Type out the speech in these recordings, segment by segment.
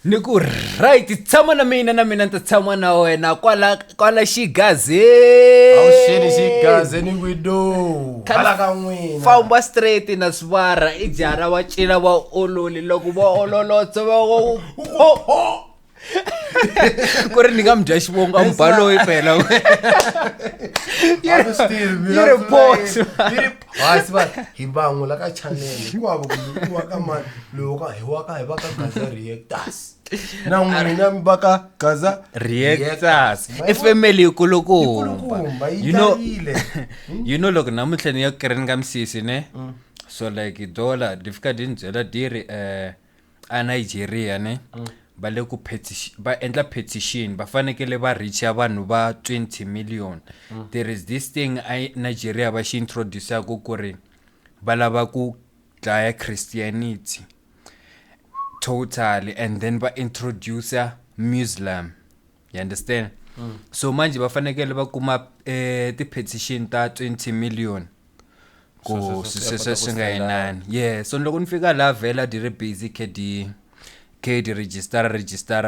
Niku right tshama na mina ntatshama na wena kwala xigaze. Awusheni xigaze ni widow. Hala ka n'wina. Famba straight na swara ijara wa cila wa ololi loko va ololotso va ku ri ni nga mi dya xivongo mbalo yi phela. You're a boss. Hi van'we la ka channel hinkwavo ku wa ka mani loko hi va ka Gaza Reactors na n'wina mi va ka Gaza Reactors i family kulukumba. You know loko namuntlha ni ya kereni ka misisi ne so like dollar di fika di ni byela di ri a Nigeria ne ba le ku ba endla petition ba fanekele ba reach ya vanhu va 20 million. There is this thing Nigeria ba xi introduce ku ri ba lava ku dlaya Christianity totally and then ba introduce Muslim, you understand. So manje ba fanekele ba kuma ti petition ta 20 million ko singa yeah. So loko nifika la vela di re busy di register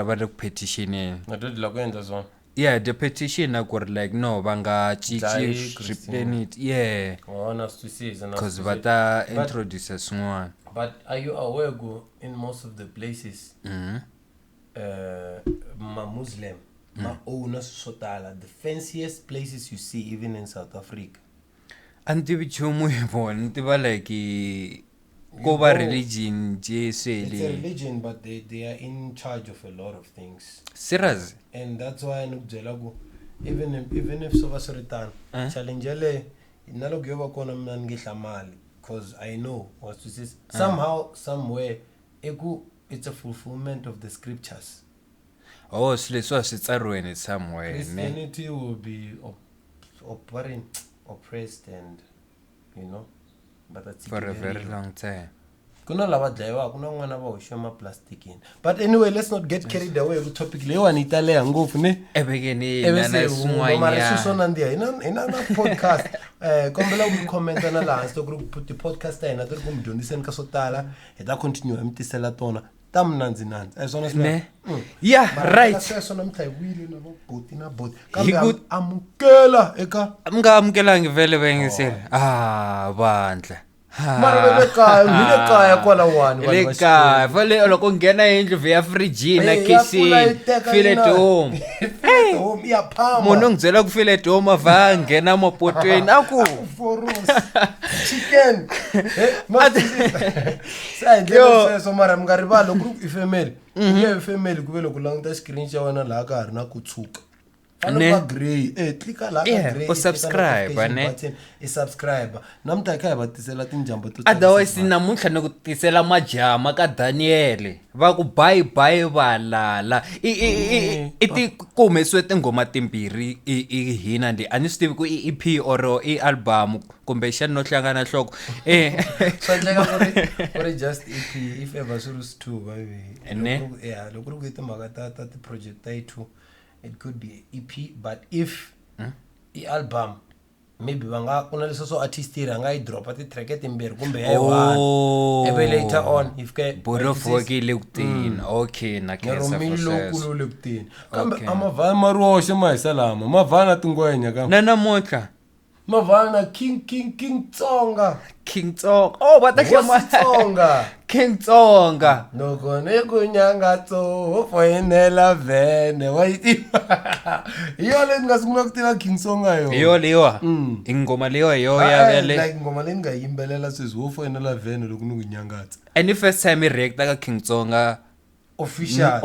ba le petition la ku endla swona. Yeah, the petition I got like no banga chichi Christianity yeah because bata introduces one. But are you aware go in most of the places ma Muslim ma owners sotala the fanciest places you see even in South Africa anti bichumu yibona tiba like Koba religion, it's a religion, but they are in charge of a lot of things. Serious? And that's why even if Sovasuritan challenge nalo gyoba kona mnangihla mali because I know what to say somehow somewhere it's a fulfillment of the scriptures. Oh, so it's a somewhere. Christianity will be oppressed and you know. But that's for a very long time. Kuna lava dlaiwa kuna n'wana va hoxa plastic in. But anyway, let's not get carried away with topic leyo ani taleya ngopfu ne. Ebegeni na swin'wana. Mara swisona ndiya ina podcast kombela ku comment na la hansi ku put the podcast ina to ku mi dyondziseni ka swo tala hi ta continue emtisela tona ta mnandzi swona ne yeah right swona mthayibile na boti na boti kambe amukela eka mga amukelangi vele vengisela bandla mara le kaya kwala wani le kaya vale loko ngena endlu via fridge na kitchen feel at home ya phama munhu ngizela ku feel at home va ngena mapotweni aku chicken sai so mara mngariva loko ifamily ifamily kuvele ku languta screen xa wena la ka hari na ku tshuka grey click la grey o subscribe ne subscribe namta kaya batisela tinjambo to otherwise namuntlha ni ku tisela majama ka Daniel va ku Bye Bye Valala i ti kumesiwe tingoma timbirhi i hina ndi a ni swi tivi ku i EP or i album kumbe xana no hlangana nhloko so ndleka ku ri just EP if ever surus 2 baby yeah loko ri ku timhaka ta ti project ta 2 it could be EP, but if album maybe vanga kuna leso so artist anga I drop at the track etimbere kumbe yayi ebe later on if ke borofoki lekutin okay na kesa for lekutin kambe amavana maroshe mayisalama mavana tingwenya ka na motla mavana King Tsonga oh batakhema Tsonga King Tsonga noko ne kunyanga tso foinela vene waiti iyo le ngasimuna kutiva King Tsonga yo lewa ingoma lewa yo ya vele like ngoma le ngayimbelela sizwo foinela vene loku nukunyangatsa and first time I react ka King Tsonga official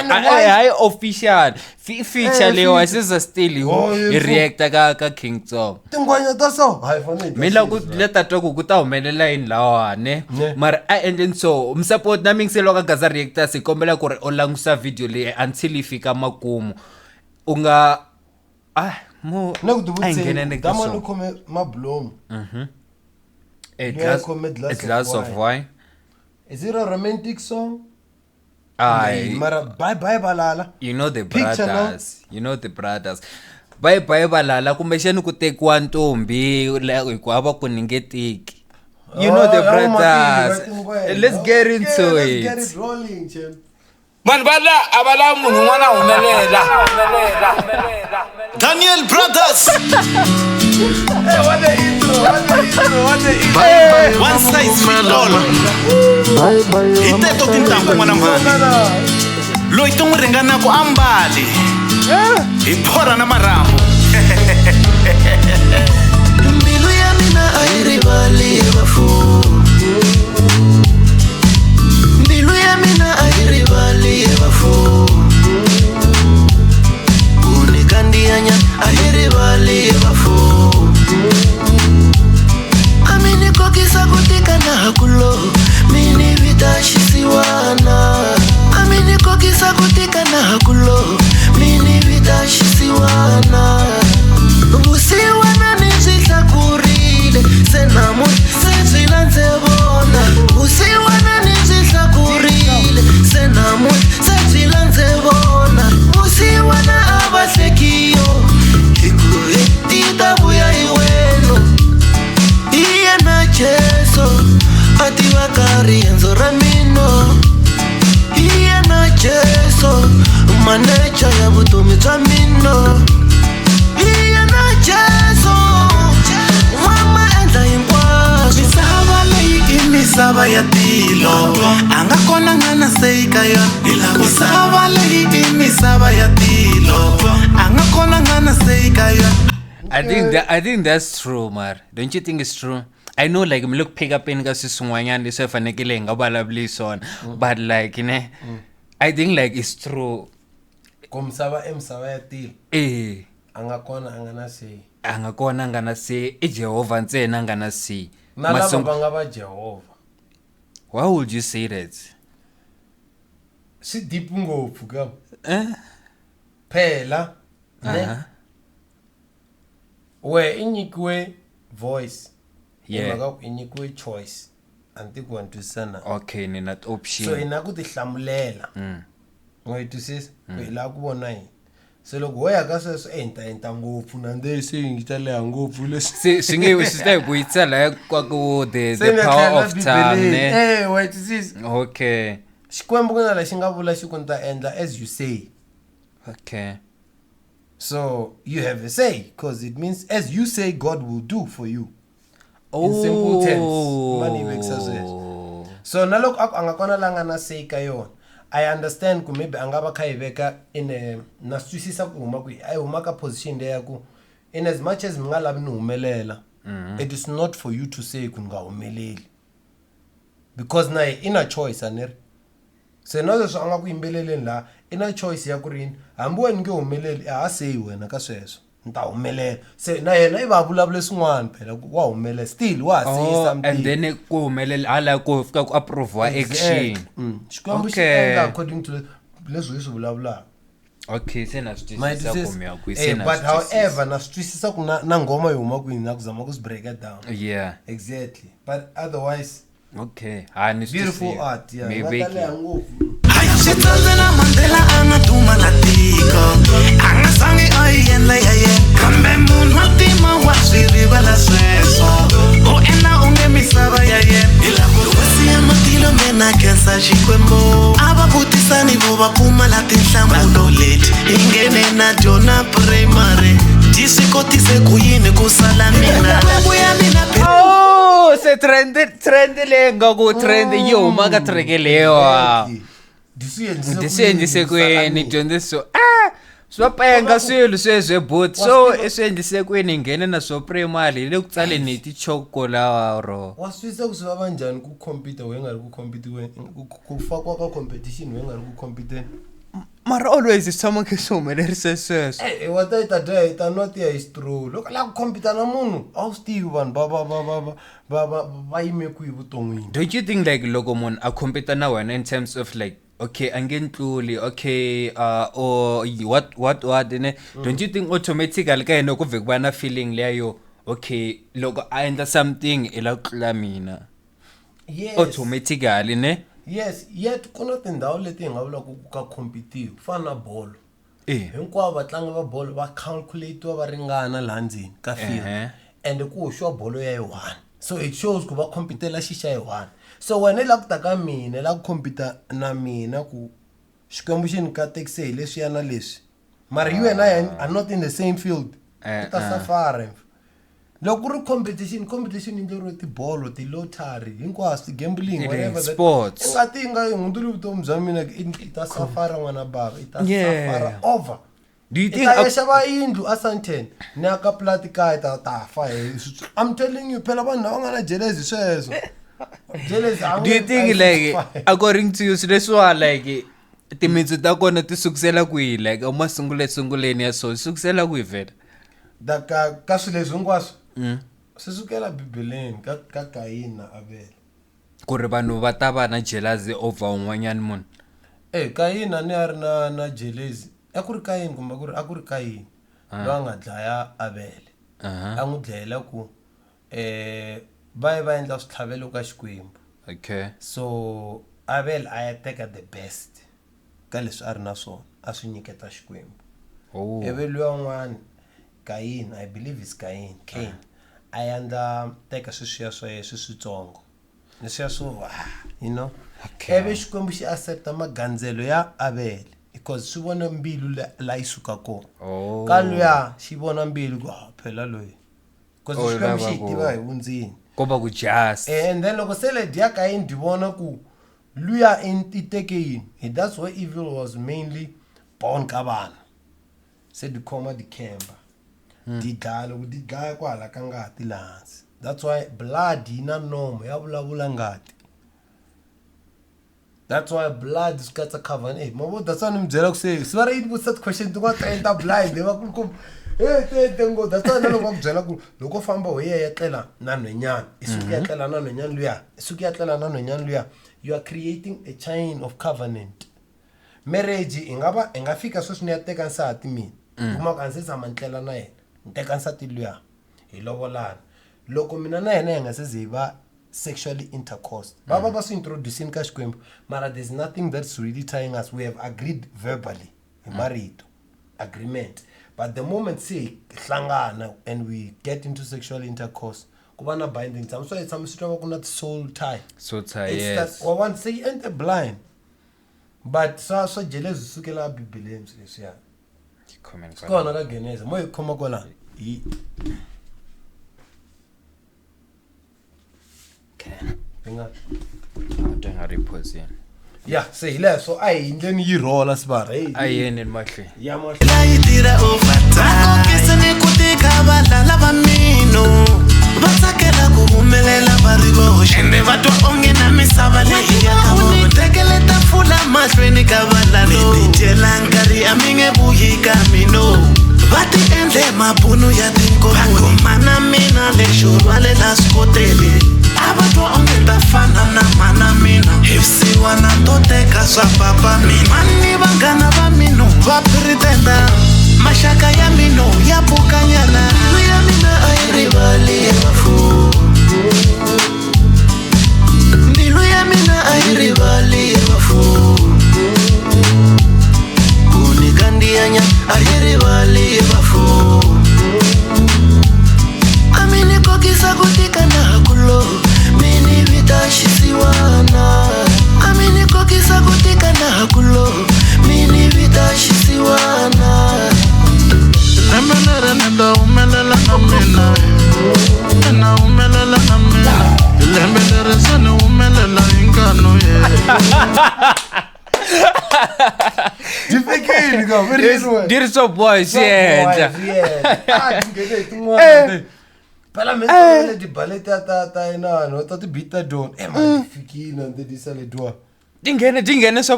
hayi official feature lewa siza still i react ka King Tsonga tingwanya ta so hayi fanele mina ku leta twa ku ta humelela in lawane mara I ending so umsupport na mingiselo ka Gaza Reactors ikombela ku ri o langusa video le until ifika makumu unga mo nakudubutse dama no come mablom a glass of wine. Is it a romantic song? Mara Bye Bye Valala. You know the brothers. Bye Bye Valala kumbexani ku tekiwa ntombi hikwavo ku ningetiki. You know the brothers. Let's get into it. Let's get it rolling, champ. Banbala abala munhu n'wana humelela. Daniel Brothers. Hey, what the intro. One size fit all. Iteto tintambu n'wana mhani. Loyi to n'wi ringanako ambali. Hi phora na marhambu. Mbilu ya mina a yi rivali vafu. Mbilu ya mina a yi rivali vafu. Unikandianya a yi rivali vafu. Amini kokisa kutika na hakulo. Mini vita shisiwana. Amini kokisa kutika na hakulo. Mini vita shisiwana. Usiwana nizitakurile. Senamu sezilanze bona. Usiwana nizitakurile. Senamu sezilanze bona. Usiwana abasekiyo. Ikuwe titabuya iweno. Iye na Jesu atiwakari enzo ramino. Iye na Jesu manecha ya butumi tamino. Iye na Jesu mama enda inkwazo. Misava leyi misava ya tilo. Anga kona ngana seika ya. Misava leyi misava ya tilo. Anga kona ngana seika ya. I think that's true, Mar. Don't you think it's true? I know, like, I'm look pick up in Gasiswanya, this is a but like, you know, I think like it's true. Kumsaba ya til. Angakona Angana say, Jehovah and say, Nangana see. Nalaba bangaba Jehovah. Why would you say that? Si deep ngopfu ka. Phela. Where inikwe voice. Yeah. Inikwe choice. Antikwantusana. Okay, ni not option. So inakutihlamulela. Ngayitwisisa la kubona yini. So loko waya ka sweswo enta ngopfu nande singitaleya ngopfu leswi. Singe sisay kuyitsala kwaku the power of time. Wayitwisisa. Okay. Xikwembu kuna la xinga vula xikunta endla as you say. Okay. So you have a say because it means as you say God will do for you. Oh. In simple terms. Money makes us. So nalok angakona langa na say kayon. I understand ku maybe angaba kayiveka in a naswisisa ku huma ku ay huma ka position there ku in as much as mngalabi no humelela. It is not for you to say ku nga humeleli. Because na ina choice anere. Se no leswo anga ku imbeleleni la ina choice ya ku rini hambi wena nge humeleli a say wena ka sweswo nta humelela se na yena iba vulavule swin'wana phela wa humelela still wa say something and then ku humelela hala ku fika ku approve wa action. Xikwembu xi endla according to leswi hi swi vulavulaka. Okay, se na swisisa kumya ku se na. But however na swisisa ku na ngoma yi huma kwini na ku zama ku break it down. Yeah. Exactly. But otherwise okay, beautiful art, yeah. Maybe. Shitazela Mandela angatuma latiko. Angasangi oyela yaye. Kambe munhu atima wasirivala sweswo. Ena unge misava yaye. Ila kuwesi ya matilo mena kensa xikwembu. Ababutisani vo vapfuma la tinhlamulo leti. Ingene na Jona primary. Tisikotise kuyini kusala mina. Kwembu ya mina se trend le nga ku trend yo maka trekelewa. Disiendise kweni dyondziso swa penga swilo sweswe but so eswendlise kweni nghene na swo primary le ku tsaleni ti chokola ro. Waswisa ku swa banjani ku computer we nga ri ku compete we ku fakwa ka competition we nga ri ku compete. Mara always tshama ke somelerisa sweswo. What I did not here is true. Look la computer na munhu a swi van ba yime ku hi vuton'wini. Don't you think like loko munhu a compete na wena in terms of like okay angentluli okay or what ne don't you think automatically ka yena ku vhe ku va na feeling leyo okay loko a endla something ila ku tlula mina. Yes. Automatically ne. Yes, yet kuna tindhawu leti hi nga vula ku ka competitive fana na bolo. Hinkwavo vatlangi va bolo va calculate va ringana laha ndzeni ka field and ku hoxiwa bolo ya yi-1 so it shows ku va competela xixa yi-1 so wena la ku ta ka mina la ku compete na mina ku xikwembu xi ni katekise hi leswiya na leswi mara you and I are not in the same field ta safari loko ku ri competition yi ndleriwe tibolo ti-lottery hinkwaswo ti-gambling whatever sports i nga hunduli vutomi bya mina i ta safara n'wana bava i ta safara over do you think ya xava yindlu a Sandton ni aka plati kaya ta fa I'm telling you phela vanhu lava nga na jealousy sweswo do you think like according to you leswiwa like timitsu ta kona ti sukusela kwihi like sunguleni ya so sukusela kwihi vhela ka swilo leswi hinkwaswo swi sukela bibeleni ka Kayini na Abel ku ri vanhu va ta va na jealousy over un'wanyana munhu Kayini a ni a ri na jealousy a ku ri Kayini kumbe a ku ri Kayini loyi a nga dlaya Abel a n'wi dlayela ku va endla switlhavelo ka Xikwembu okay so Abel a ya teka the best ka leswi a ri na swona a swi nyiketa Xikwembu ivi luya un'wana Kayini I believe it's Cain a endla teka sweswiya swa yena switsongo leswiya swo you know ivi Xikwembu xi accepta magandzelo ya Abel because swi vona mbilu la yi suka kona ka luya xi vona mbilu ku phela loyi because Xikwembu xi tiva hi vundzeni ko va ku just and then loko se le dia Kayini di vona ku luya i teke yini that's why evil was mainly born ka vana se di khoma di khemba di dlaya kwala ka ngati lahansi that's why blood yi na nomo ya vulavula ngati that's why blood is katsa covenant mabo that's why ni mi byela ku se swi va ri yi set question tin'wana ta enta blind va ku tengo that's why loko va ku byela ku loko famba ho ya tlela na nhwenyana isuku ya tlela na nhwenyana luya isuku ya tlela na nhwenyana luya you are creating a chain of covenant marriage inga fika sweswi ni ya teka nsati mina kuma ku anse tshama ntlela na yena nteka nsati luya hi lovolana loko mina na yena hi nga se ziva sexually intercourse va swi introducing ka Xikwembu mara there's nothing that's really tying us we have agreed verbally hi marito agreement but the moment say hlangana and we get into sexual intercourse kuba na binding time so it's something ku na soul tie yes or one say enter blind but so jealous sukela bibeleni leswiya kona ka Genesis mo ikhoma kola hi denga repose yen yeah say le so ai ndeni yi rola sibara ayeni mahle ya mahle la yitira overtime kokisene kutika valala va mino va tsakela ku humelela va ri voxe ende va twa onge na misava leyi ya ka vona tekele tafula mahlweni ka valalo tidyela nkarhi a mi nge vuyi ka mino va ti endle mabunu ya tinkomo mana mina lexo rwalela swikoteli a va twa onge ta fana na mana mina hivisiwa na to teka swa papa mina mani vanghana va mino va pretenda maxaka ya mino ya pukanyana ya mina a yi rivali ya vafu mbilu ya mina a yi rivali ya vafu kunikandianya a yi rivali ya vafu amini kokisa kutika na kulo mini vita shisiwana amini kokisa kutika na kulo mini vita shisiwana lemelere nenda umelela na mina na umelela na mina lemelere sana umelela ingano ye Difikile go very diriso boys yeah ngene tin'wana pela mento di baleta ta ina no ta ti bita don ma difikile ande di sale dwa dingene so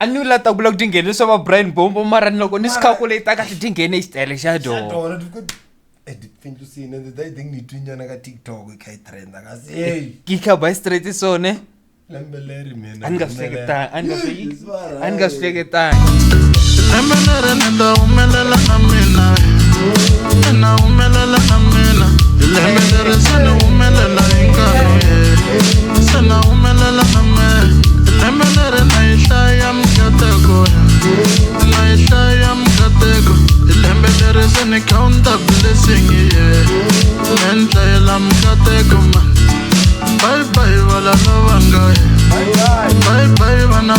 anula ta kula dingene so brain bomb mara loko ni calculate ka dingene istele xa do edipintu sine the thing ni twinyana ka TikTok kai trend ka se ki ka by straight so ne lembeleri mina anga flegeta lemelere nenda umelela na mina na umelela na mina lemelere sana umelela ingano ye sana umelela na mina lemelere na ishaya mkateko na ishaya mkateko lemelere sana count the blessing ye mentla mkateko man bye bye valala vangaye bye bye vana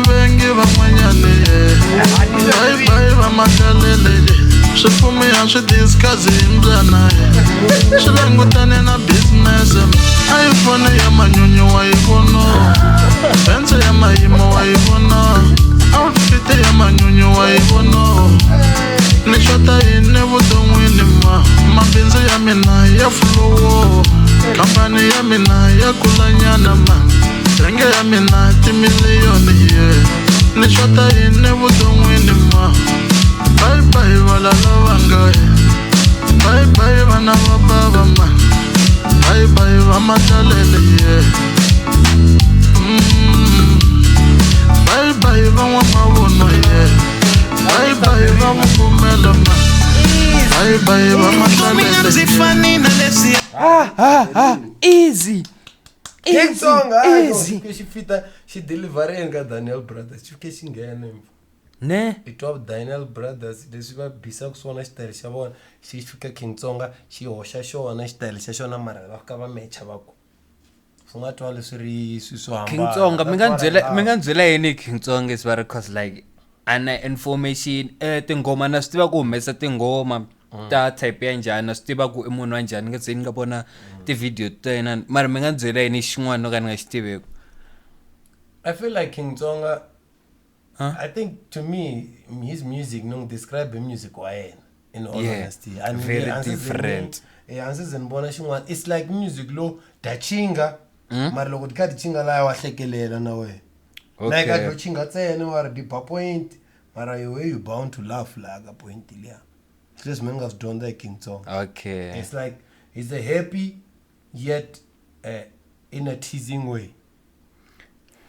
vengi van'wanyani bye bye va makalele swi pfumiya swi discuss hi mbyana swi langutane na business iPhone ya manyunyu wa yi vona Benz ya mayimo wa yi vona outfit ya manyunyu wa yi vona ni xota yini vuton'wini mabindzu ya mina ya flow khampani ya mina ya kulanyana renge ya mina timiliyoni ni xota yini vuton'wini bye bye valala vangaye bye bye vana va bava bye bye va matalele bye bye va n'wamavunwa bye bye va mupfumela bye bye va matalele easy King Tsonga easy xi fita xi delivery ka Daniel Brothers xi fike xi nghena ne i twa Daniel Brothers leswi va bisaka swona xitayili xa vona xi fika King Tsonga xi hoxa xona xitayili xa xona mara va fika va mecha va ku swi nga twa leswi ri swo hambana King Tsonga mi nga byela yini King Tsonga is very cause like ana information tingoma na swi tiva ku humesa tingoma ta type ya njhani na swi tiva ku i munhu wa njhani nga ze ni nga vona ti-video ta yena mara mi nga byela yini xin'wana no ka ni nga xi tiveki I feel like King Tsonga I think to me his music no describe the music wa yena in all honesty and very different ansize nibona xin'wana it's like music lo dachinga mara loko tikha dichinga la wa hlekelela na wena like a dachinga tsene wa ri dipa point mara you bound to laugh like a point liya just man ngas dyondza King Tsonga okay it's like he's a happy yet in a teasing way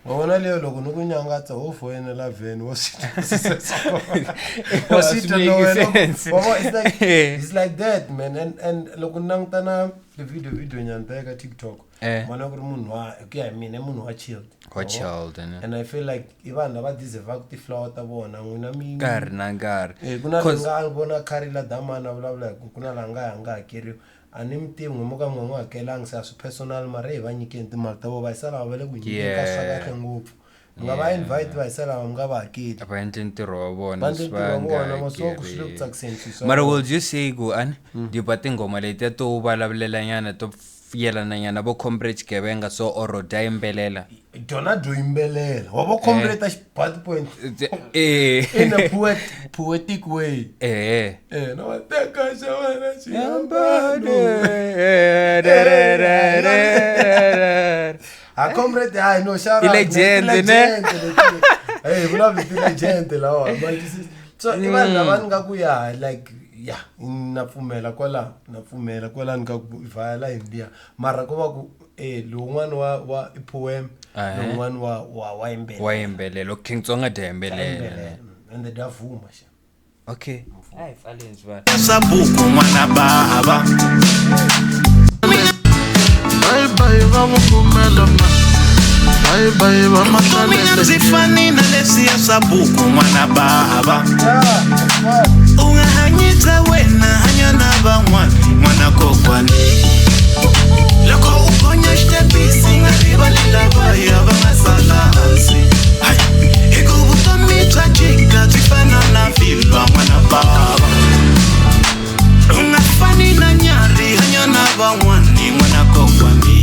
wona leyo loko nokunyangatsa ho foyena la van was it's like that man and loko nangtana the video nyanta ka TikTok mana ku ri munhu wa ku ya mina munhu wa chilled and I feel like even lava deserve ku ti flower ta vona n'wina mi nkarhi na nkarhi kuna nga vona Karila Damana vulavula kuna la nga hakeriwa ani mitivi ngomuka n'wangu hakelangi se a swi personal mara hi va nyikeni timali ta vo va yisala va le ku nyikeka swa kahle ngopfu nga va invite va yisala va nga va hakeli va endle ntirho wa vona mara will you say ku ani diba tingoma letiya to vulavulela nyana to yelana nyana vo comrade Gebenga so oro da yimbelela dona do yimbelela wa vo comrade a bad point in a poetic way no teka xawena xiyambano a comrade I know shara legend ne vulavula ti legend lawa so even lava nga ku ya like na pfumela kwala ni ka ku vala India mara ko va ku lowun'wana wa poem lowun'wana wa yimbelelo King Tsonga da yimbelela and the davuma xa okay ai falens va sabuku n'wana baba bye bye va mupfumela bye bye va matalele zifani na lesi ya sabuku n'wana baba ungahanyisa wena hanya na van'wana n'wana kokwani loko u gonya xitepisi nga rivalela vaya va nga sala hansi hi ku vutomi bya jika byi fana na vhilwa n'wana baba ungafani na nyari hanya na van'wani n'wana kokwani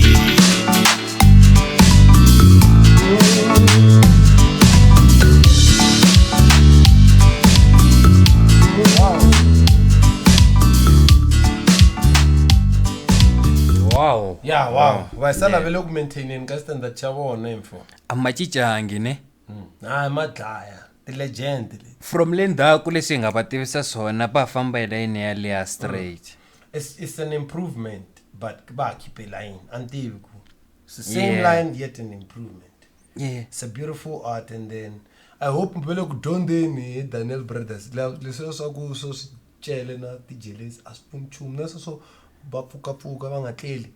wow va sala vele ku maintain ka standard cha vona info amacicangi ne madlaya ti legend from le ndzhaku leswi hi nga va tivisa swona va famba hi layini ya leya straight it's an improvement but va keep a line antivi ku it's the same line yet an improvement it's a beautiful art and then I hope vele ku dyondzeni Daniel Brothers leswi swa ku so cele na ti jealous aspunchum na so va pfuka va nga tleli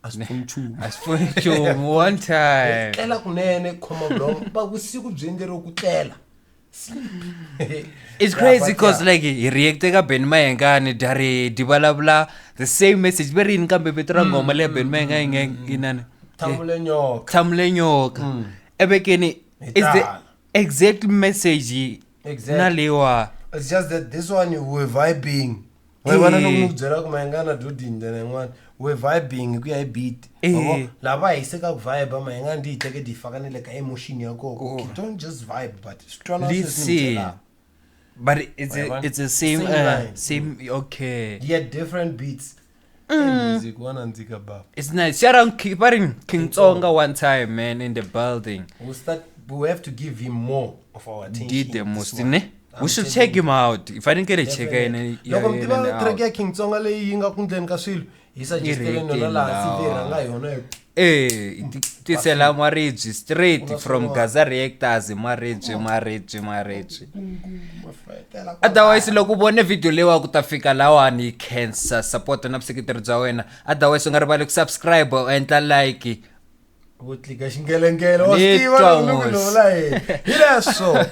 asfunchum one time tlela kunene khoma bro ba vusiku byendlero ku tlela it's crazy because like he reacted ka Ben Mayengani dari dibalabla the same message very in kambe betra ngoma le Ben Mayengani inana Thamule nyoka ebekeni is the exact message nalewa. It's just that this one we're vibing. We're vibing kuya beat. Laba iseka vibe mayanga nditeke difakanele ka emotion yakho. Don't just vibe but listen. But it's the same same okay. Yeah, different beats. Music one and it's nice. Shout out King Tsonga one time, man, in the building. We have to give him more of our attention. Did the most, ne? We should check him out. If I didn't get a check in, King Tsonga le yinga kundlen ka swilo. He suggested no la sivera yona. Tisela marriage straight from Gaza reactors marriage. Otherwise loko ubone video lewa kutafika lawani cancer support na psikiteri bya wena. Otherwise ungaribali ku subscribe and like. Utlika xingelengele wa stiva lo la hila so.